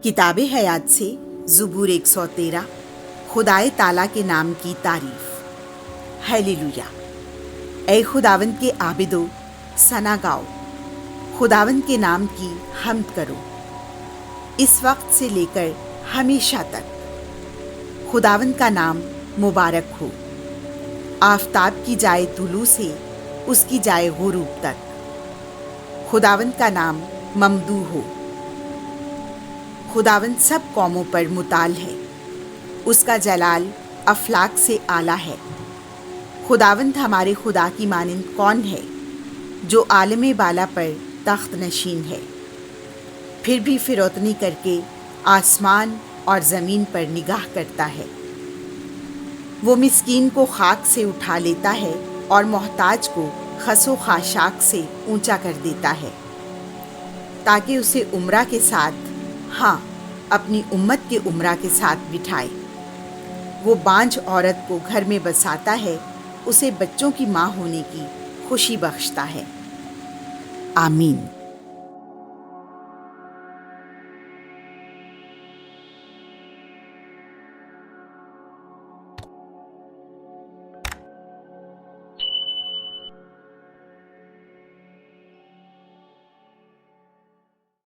किताब हयात से ज़बूर 113 खुदाए ताला के नाम की तारीफ। हालेलुया। ऐ खुदावंद के आबिदो सना गाओ, खुदावंद के नाम की हम्द करो इस वक्त से लेकर हमेशा तक। खुदावंद का नाम मुबारक हो। आफताब की जाए तुलू से उसकी जाए गुरूब तक। खुदावंद का नाम ममदू हो। खुदावंद सब कौमों पर मुताल है, उसका जलाल अफलाक से आला है। खुदावंद हमारे खुदा की मानिंद कौन है, जो आलम बाला पर तख्त नशीन है। फिर भी फिरौतनी करके आसमान और ज़मीन पर निगाह करता है। वो मिस्कीन को खाक से उठा लेता है और मोहताज को खसो खाशाक से ऊंचा कर देता है, ताकि उसे उम्रा के साथ, हाँ, अपनी उम्मत के उम्रा के साथ बिठाए। वो बांझ औरत को घर में बसाता है, उसे बच्चों की माँ होने की खुशी बख्शता है। आमीन।